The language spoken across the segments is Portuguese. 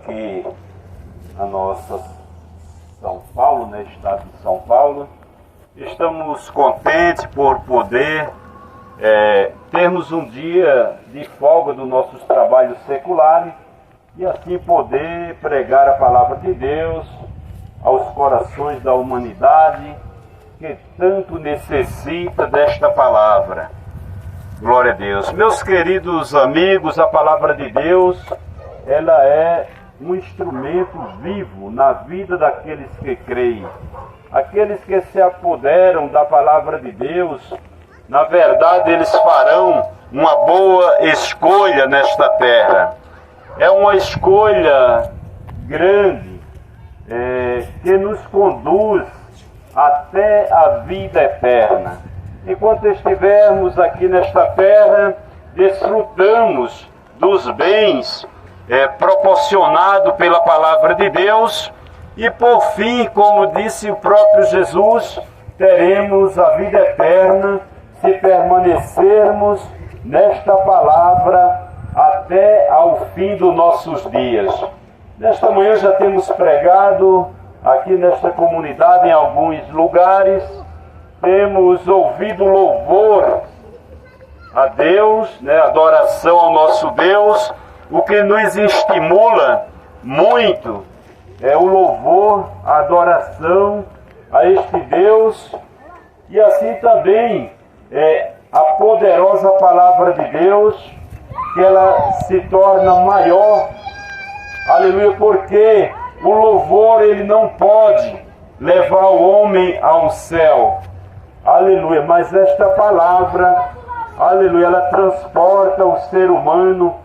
aqui na nossa São Paulo, né, estado de São Paulo. Estamos contentes por poder termos um dia de folga dos nossos trabalhos seculares e assim poder pregar a palavra de Deus aos corações da humanidade que tanto necessita desta palavra. Glória a Deus. Meus queridos amigos, a palavra de Deus, ela é um instrumento vivo na vida daqueles que creem. Aqueles que se apoderam da palavra de Deus, na verdade eles farão uma boa escolha nesta terra. É uma escolha grande, que nos conduz até a vida eterna. Enquanto estivermos aqui nesta terra, desfrutamos dos bens proporcionados pela palavra de Deus e por fim, como disse o próprio Jesus, teremos a vida eterna se permanecermos nesta palavra até ao fim dos nossos dias. Nesta manhã já temos pregado aqui nesta comunidade em alguns lugares, temos ouvido louvor a Deus, adoração ao nosso Deus. O que nos estimula muito é o louvor, a adoração a este Deus, e assim também a poderosa palavra de Deus, que ela se torna maior, aleluia, porque o louvor ele não pode levar o homem ao céu, aleluia, mas esta palavra, aleluia, ela transporta o ser humano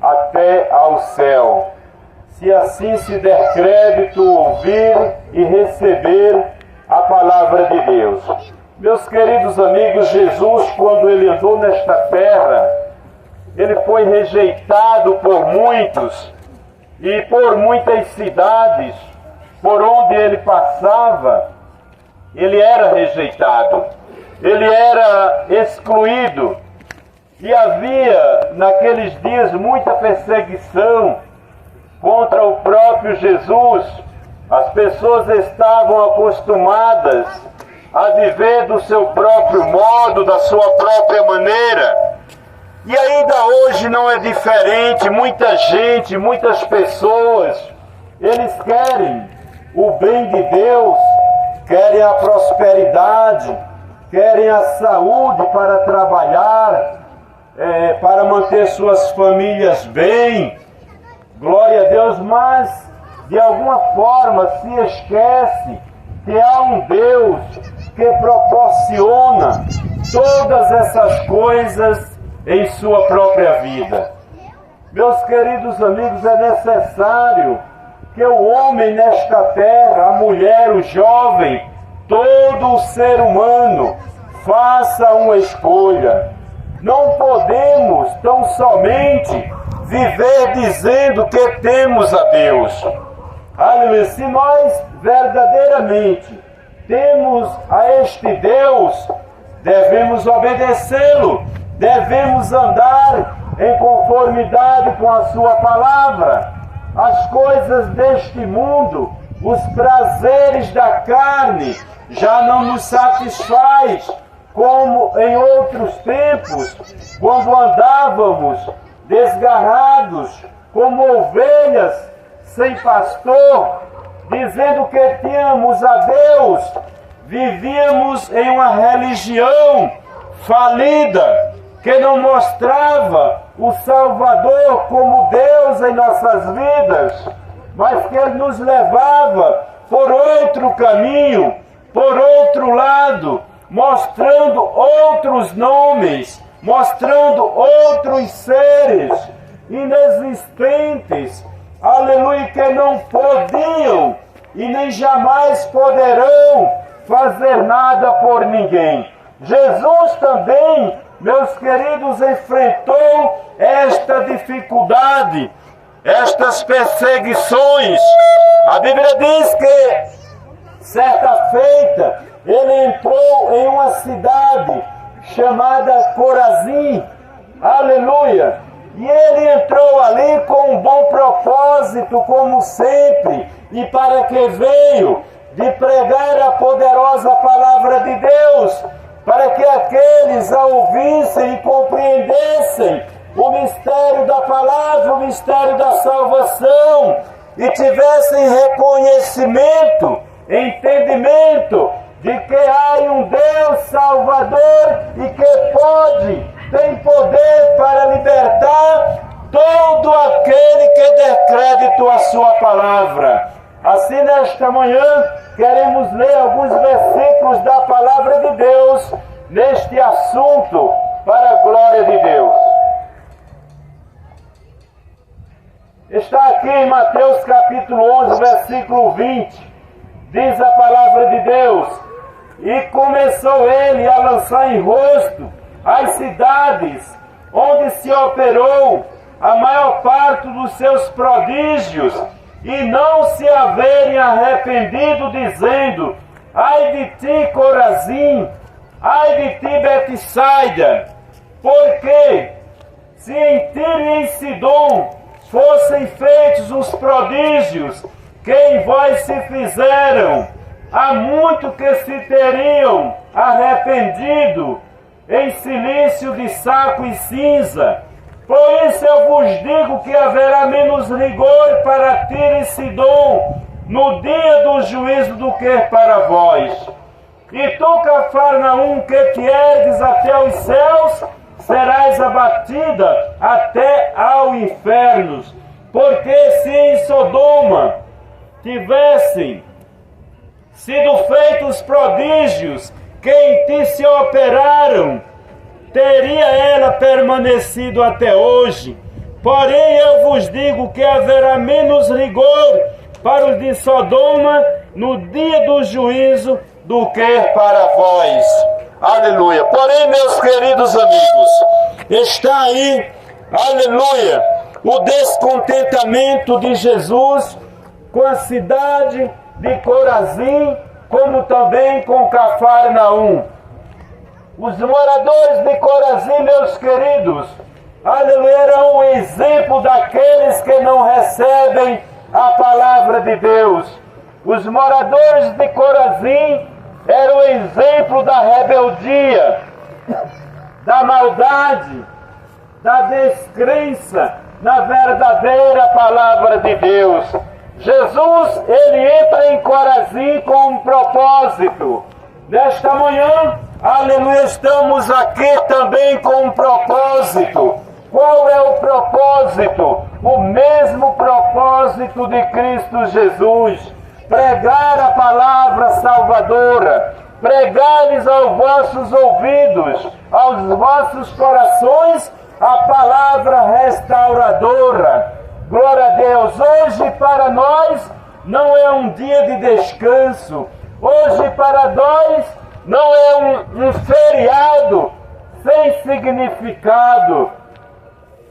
até ao céu. Se assim se der crédito, ouvir e receber a palavra de Deus. Meus queridos amigos, Jesus, quando ele andou nesta terra, ele foi rejeitado por muitos e por muitas cidades por onde ele passava, ele era rejeitado, ele era excluído. E havia naqueles dias muita perseguição contra o próprio Jesus. As pessoas estavam acostumadas a viver do seu próprio modo, da sua própria maneira. E ainda hoje não é diferente. Muita gente, muitas pessoas, eles querem o bem de Deus, querem a prosperidade, querem a saúde para trabalhar, para manter suas famílias bem, glória a Deus, mas de alguma forma se esquece que há um Deus que proporciona todas essas coisas em sua própria vida. Meus queridos amigos, é necessário que o homem nesta terra, a mulher, o jovem, todo o ser humano faça uma escolha. Não podemos tão somente viver dizendo que temos a Deus. Aleluia. Se nós verdadeiramente temos a este Deus, devemos obedecê-lo, devemos andar em conformidade com a sua palavra. As coisas deste mundo, os prazeres da carne, já não nos satisfaz, como em outros tempos, quando andávamos desgarrados, como ovelhas sem pastor, dizendo que tínhamos a Deus, vivíamos em uma religião falida, que não mostrava o Salvador como Deus em nossas vidas, mas que Ele nos levava por outro caminho, por outro lado, mostrando outros nomes, mostrando outros seres inexistentes, aleluia, que não podiam e nem jamais poderão fazer nada por ninguém. Jesus também, meus queridos, enfrentou esta dificuldade, estas perseguições. A Bíblia diz que, certa feita, ele entrou em uma cidade chamada Corazim, aleluia, E ele entrou ali com um bom propósito, como sempre, e para que veio? De pregar a poderosa palavra de Deus, para que aqueles a ouvissem e compreendessem o mistério da palavra, o mistério da salvação, e tivessem reconhecimento, entendimento de que há um Deus Salvador e que tem poder para libertar todo aquele que der crédito à sua palavra. Assim, nesta manhã, queremos ler alguns versículos da palavra de Deus neste assunto, para a glória de Deus. Está aqui em Mateus capítulo 11, versículo 20. Diz a palavra de Deus: e começou ele a lançar em rosto as cidades onde se operou a maior parte dos seus prodígios, e não se haverem arrependido, dizendo: ai de ti, Corazim, ai de ti, Betsaida, porque se em Tiro e em Sidom fossem feitos os prodígios que em vós se fizeram, há muito que se teriam arrependido em silício de saco e cinza. Por isso eu vos digo que haverá menos rigor para Tiro e Sidom no dia do juízo do que para vós. E tu, Cafarnaum, que te ergues até os céus, serás abatida até ao inferno. Porque se em Sodoma tivessem sido feitos prodígios que em ti se operaram, teria ela permanecido até hoje. Porém eu vos digo que haverá menos rigor para os de Sodoma no dia do juízo do que para vós. Aleluia. Porém, meus queridos amigos, está aí, aleluia, o descontentamento de Jesus com a cidade de Corazim, como também com Cafarnaum. Os moradores de Corazim, meus queridos, aleluia, eram um exemplo daqueles que não recebem a palavra de Deus. Os moradores de Corazim eram um exemplo da rebeldia, da maldade, da descrença na verdadeira palavra de Deus. Jesus, ele entra em Corazim com um propósito. Nesta manhã, aleluia, estamos aqui também com um propósito. Qual é o propósito? O mesmo propósito de Cristo Jesus. Pregar a palavra salvadora, pregar-lhes aos vossos ouvidos, aos vossos corações, a palavra restauradora. Glória a Deus. Hoje para nós não é um dia de descanso. Hoje para nós não é um feriado sem significado.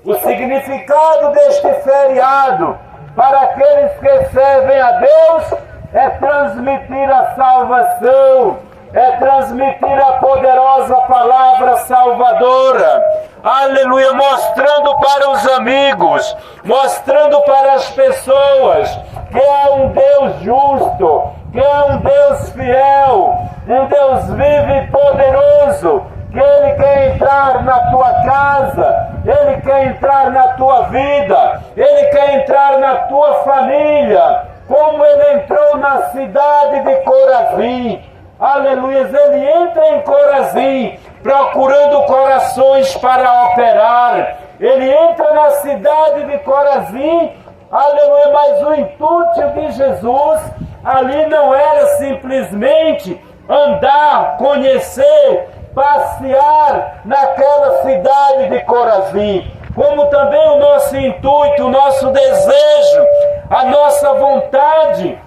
O significado deste feriado para aqueles que servem a Deus é transmitir a salvação, é transmitir a poderosa palavra salvadora. Aleluia, mostrando para os amigos, mostrando para as pessoas que há um Deus justo, que há um Deus fiel, um Deus vivo e poderoso, que Ele quer entrar na tua casa, Ele quer entrar na tua vida, Ele quer entrar na tua família, como Ele entrou na cidade de Corazim. Aleluia, Ele entra em Corazim, procurando corações para operar. Ele entra na cidade de Corazim, aleluia, mas o intuito de Jesus ali não era simplesmente andar, conhecer, passear naquela cidade de Corazim, como também o nosso intuito, o nosso desejo, a nossa vontade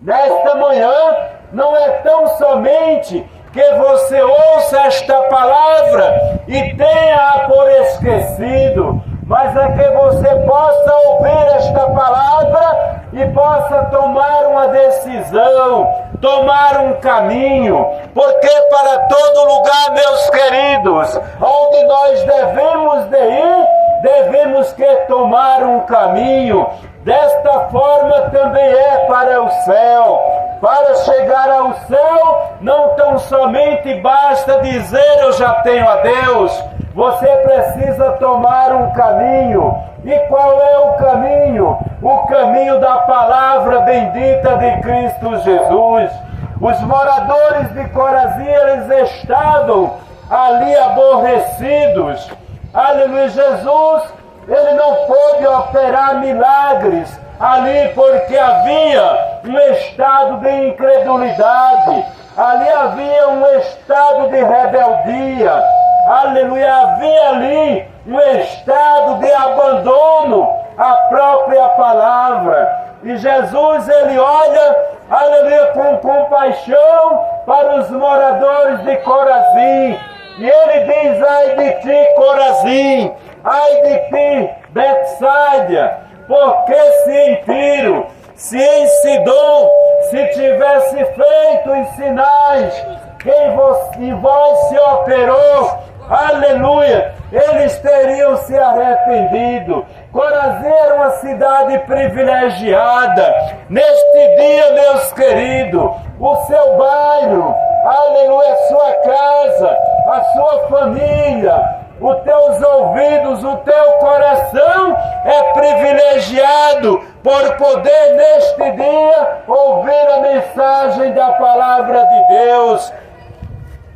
nesta manhã não é tão somente que você ouça esta palavra e tenha-a por esquecido, mas é que você possa ouvir esta palavra e possa tomar uma decisão, tomar um caminho, porque para todo lugar, meus queridos, onde nós devemos de ir, devemos que tomar um caminho. Desta forma também é para o céu. Para chegar ao céu, não tão somente basta dizer eu já tenho a Deus. Você precisa tomar um caminho. E qual é o caminho? O caminho da palavra bendita de Cristo Jesus. Os moradores de Corazim, eles estavam ali aborrecidos. Aleluia, Jesus, ele não pôde operar milagres ali porque havia um estado de incredulidade, ali havia um estado de rebeldia, aleluia, havia ali um estado de abandono à própria palavra. E Jesus, ele olha, aleluia, com compaixão para os moradores de Corazim, e ele diz: ai de ti, Corazim, ai de ti, Betsaida, porque se em Tiro, se em Sidom, se tivesse feito os sinais que em vós se operou, aleluia, eles teriam se arrependido. Corazim era uma cidade privilegiada. Neste dia, meus queridos, o seu bairro, aleluia, sua casa, a sua família, os teus ouvidos, o teu coração é privilegiado por poder neste dia ouvir a mensagem da palavra de Deus.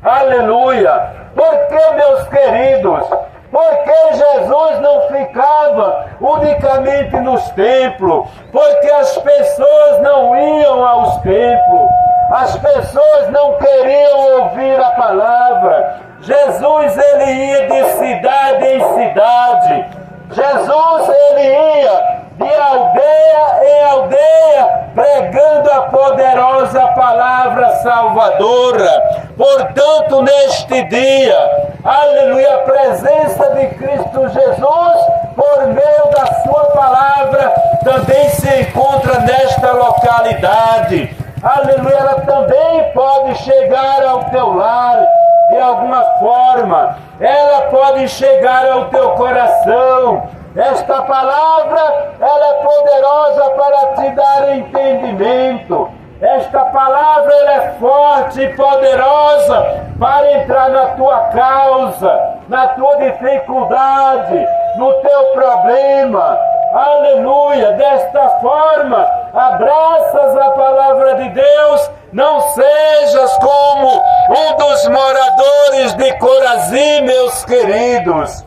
Aleluia! Por que, meus queridos? Porque Jesus não ficava unicamente nos templos, porque as pessoas não iam aos templos, as pessoas não queriam ouvir a palavra. Jesus, ele ia de cidade em cidade. Jesus, ele ia de aldeia em aldeia, pregando a poderosa palavra salvadora. Portanto, neste dia, aleluia, a presença de Cristo Jesus, por meio da sua palavra, também se encontra nesta localidade. Aleluia, ela também pode chegar ao teu lar de alguma forma, ela pode chegar ao teu coração. Esta palavra, ela é poderosa para te dar entendimento. Esta palavra, ela é forte e poderosa para entrar na tua causa, na tua dificuldade, no teu problema. Aleluia! Desta forma, abraças a palavra de Deus, não sejas como um dos moradores de Corazim, meus queridos.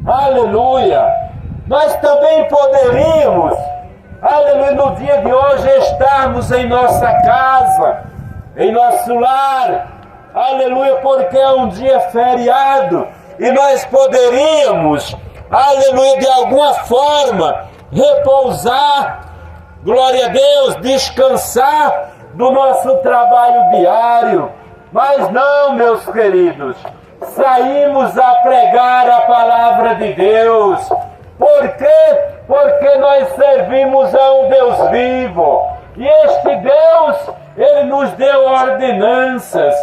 Aleluia! Nós também poderíamos, aleluia, no dia de hoje estarmos em nossa casa, em nosso lar, aleluia, porque é um dia feriado, e nós poderíamos, aleluia, de alguma forma, repousar, glória a Deus, descansar do nosso trabalho diário. Mas não, meus queridos, saímos a pregar a palavra de Deus. Por quê? Porque nós servimos a um Deus vivo. E este Deus, ele nos deu ordenanças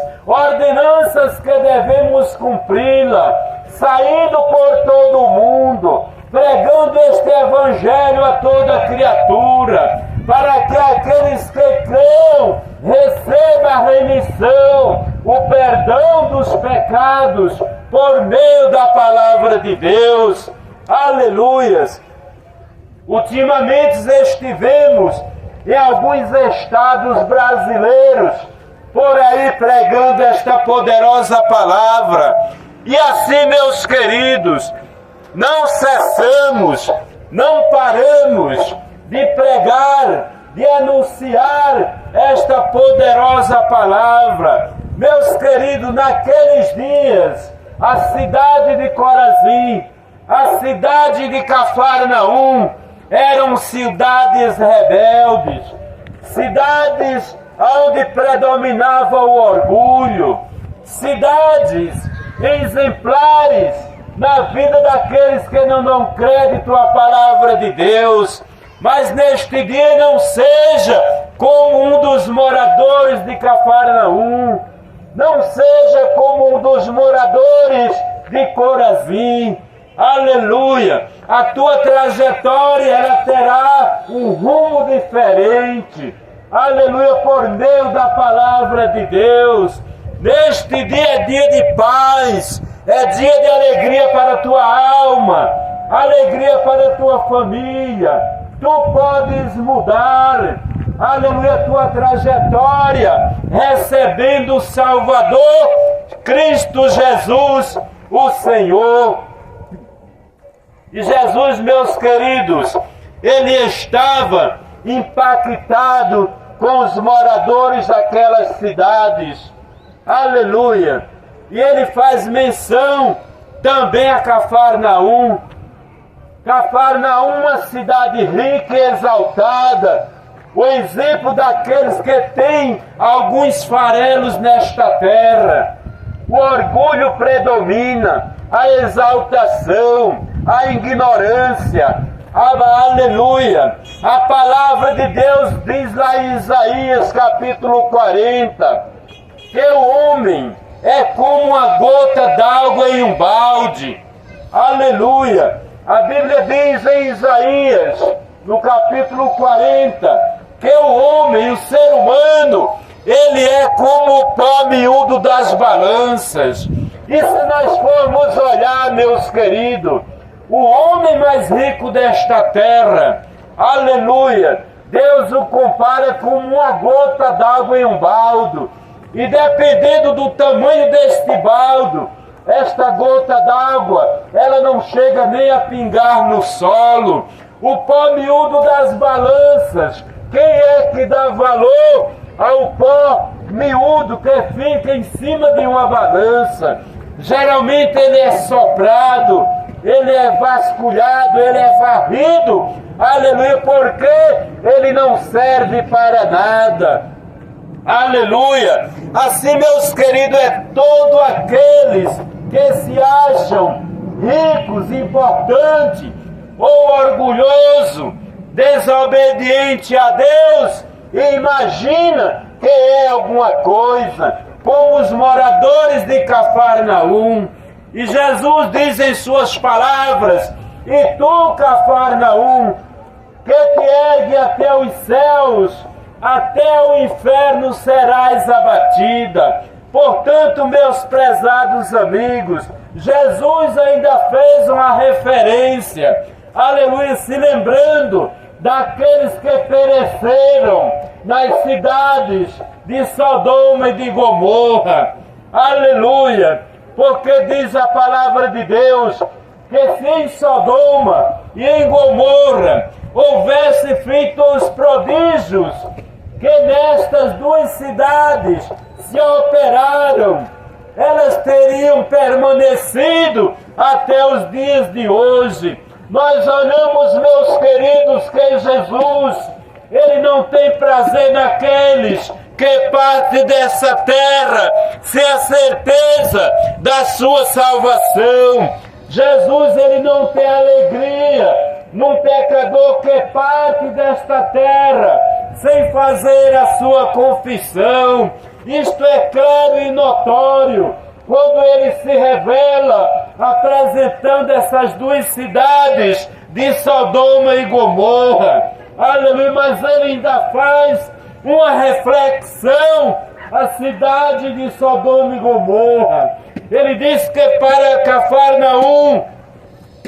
que devemos cumpri-la, saindo por todo o mundo, pregando este evangelho a toda criatura, para que aqueles que creiam recebam a remissão, o perdão dos pecados, por meio da palavra de Deus. Aleluias! Ultimamente estivemos em alguns estados brasileiros, por aí pregando esta poderosa palavra. E assim, meus queridos, não cessamos, não paramos de pregar, de anunciar esta poderosa palavra. Meus queridos, naqueles dias, a cidade de Corazim, a cidade de Cafarnaum, eram cidades rebeldes, cidades onde predominava o orgulho, cidades exemplares na vida daqueles que não dão crédito à palavra de Deus. Mas neste dia não seja como um dos moradores de Cafarnaum, não seja como um dos moradores de Corazim. aleluia, a tua trajetória ela terá um rumo diferente, aleluia, por meio da palavra de Deus. Neste dia é dia de paz, é dia de alegria para a tua alma, alegria para a tua família. Tu podes mudar, aleluia, a tua trajetória, recebendo o Salvador, Cristo Jesus, o Senhor. E Jesus, meus queridos, ele estava impactado com os moradores daquelas cidades, aleluia, e ele faz menção também a Cafarnaum. Cafarnaum, uma cidade rica e exaltada, o exemplo daqueles que têm alguns farelos nesta terra. O orgulho predomina, a exaltação, a ignorância, aleluia. A palavra de Deus diz lá em Isaías capítulo 40, que o homem é como uma gota d'água em um balde, aleluia. A Bíblia diz em Isaías, no capítulo 40, que o homem, o ser humano, ele é como o pó miúdo das balanças. E se nós formos olhar, meus queridos, o homem mais rico desta terra, aleluia, Deus o compara com uma gota d'água em um baldo. E dependendo do tamanho deste baldo, esta gota d'água, ela não chega nem a pingar no solo. O pó miúdo das balanças, quem é que dá valor ao pó miúdo que fica em cima de uma balança? Geralmente ele é soprado, ele é vasculhado, ele é varrido, aleluia, porque ele não serve para nada, aleluia. Assim, meus queridos, é todos aqueles que se acham ricos, importantes, ou orgulhoso, desobediente a Deus, e imagina que é alguma coisa, como os moradores de Cafarnaum. E Jesus diz em suas palavras: e tu, Cafarnaum, que te ergue até os céus, até o inferno serás abatida. Portanto, meus prezados amigos, Jesus ainda fez uma referência, aleluia, se lembrando daqueles que pereceram nas cidades de Sodoma e de Gomorra, aleluia, porque diz a palavra de Deus que se em Sodoma e em Gomorra houvesse feito os prodígios que nestas duas cidades se operaram, elas teriam permanecido até os dias de hoje. Nós olhamos, meus queridos, que Jesus, ele não tem prazer naqueles que partem dessa terra sem a certeza da sua salvação. Jesus, ele não tem alegria num pecador que parte desta terra sem fazer a sua confissão. Isto é claro e notório quando ele se revela apresentando essas duas cidades de Sodoma e Gomorra. Aleluia, mas ele ainda faz uma reflexão à cidade de Sodoma e Gomorra. Ele diz que para Cafarnaum,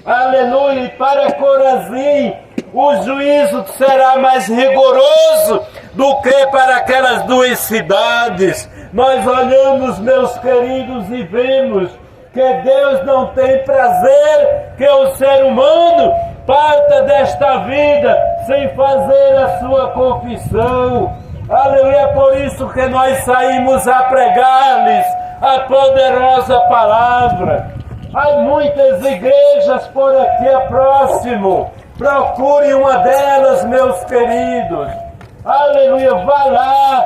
aleluia, e para Corazim, o juízo será mais rigoroso do que para aquelas duas cidades. Nós olhamos, meus queridos, e vemos que Deus não tem prazer que o ser humano parta desta vida sem fazer a sua confissão. Aleluia, é por isso que nós saímos a pregar-lhes a poderosa palavra. Há muitas igrejas por aqui próximo. Procure uma delas, meus queridos. Aleluia, vá lá,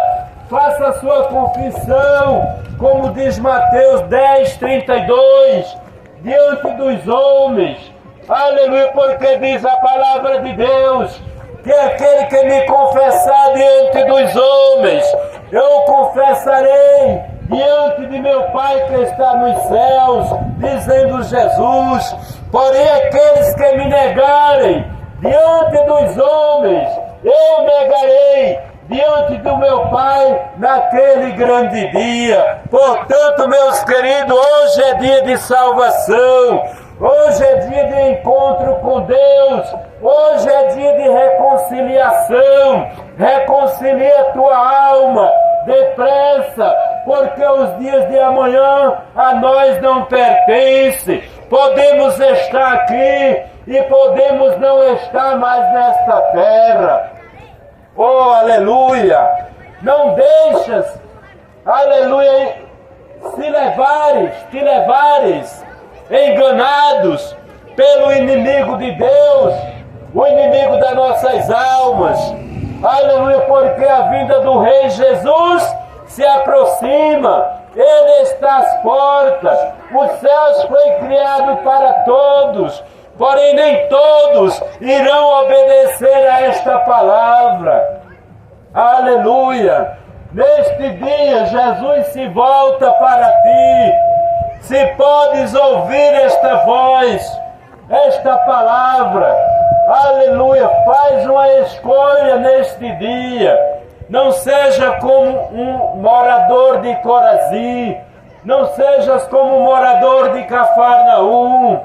faça a sua confissão, como diz Mateus 10:32, diante dos homens. Aleluia, porque diz a palavra de Deus que aquele que me confessar diante dos homens, eu o confessarei diante de meu Pai que está nos céus, dizendo Jesus. Porém, aqueles que me negarem diante dos homens, eu negarei diante do meu Pai naquele grande dia. Portanto, meus queridos, hoje é dia de salvação, hoje é dia de encontro com Deus, hoje é dia de reconciliação. Reconcilia a tua alma depressa, porque os dias de amanhã a nós não pertencem. Podemos estar aqui e podemos não estar mais nesta terra. Oh, aleluia! Não deixas, aleluia, te levares enganados pelo inimigo de Deus, o inimigo das nossas almas. Aleluia, porque a vinda do Rei Jesus se aproxima, Ele está às portas. Os céus foi criado para todos, porém nem todos irão obedecer a esta palavra. Aleluia! Neste dia Jesus se volta para ti. Se podes ouvir esta voz, esta palavra, aleluia, faz uma escolha neste dia. Não seja como um morador de Corazim, não sejas como um morador de Cafarnaum,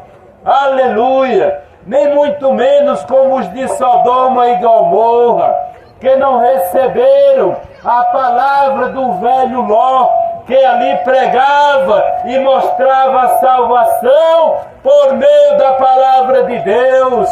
aleluia, nem muito menos como os de Sodoma e Gomorra, que não receberam a palavra do velho Ló, que ali pregava e mostrava a salvação por meio da palavra de Deus.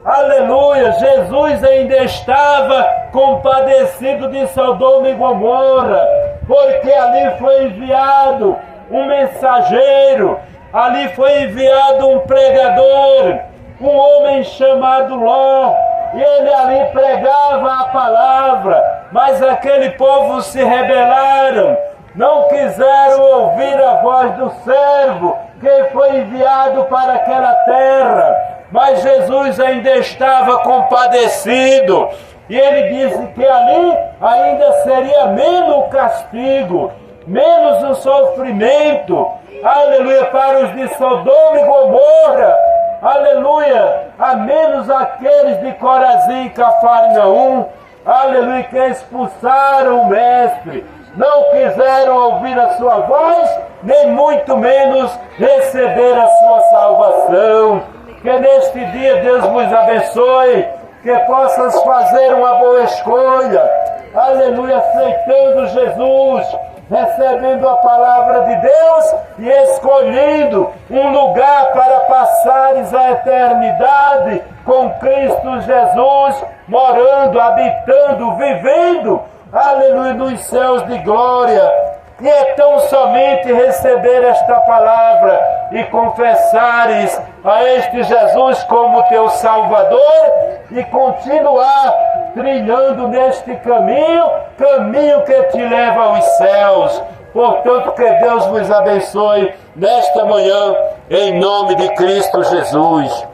Aleluia, Jesus ainda estava compadecido de Sodoma e Gomorra, porque ali foi enviado um mensageiro, ali foi enviado um pregador, um homem chamado Ló, e ele ali pregava a palavra, mas aquele povo se rebelaram, não quiseram ouvir a voz do servo que foi enviado para aquela terra. Mas Jesus ainda estava compadecido, e ele disse que ali ainda seria menos castigo, menos o sofrimento, aleluia, para os de Sodoma e Gomorra, aleluia, a menos aqueles de Corazim e Cafarnaum, aleluia, que expulsaram o Mestre, não quiseram ouvir a sua voz, nem muito menos receber a sua salvação. Que neste dia Deus vos abençoe, que possas fazer uma boa escolha, aleluia, aceitando Jesus, recebendo a palavra de Deus e escolhendo um lugar para passares a eternidade com Cristo Jesus, morando, habitando, vivendo, aleluia, nos céus de glória. E é tão somente receber esta palavra e confessares a este Jesus como teu Salvador e continuar trilhando neste caminho, caminho que te leva aos céus. Portanto, que Deus vos abençoe nesta manhã, em nome de Cristo Jesus.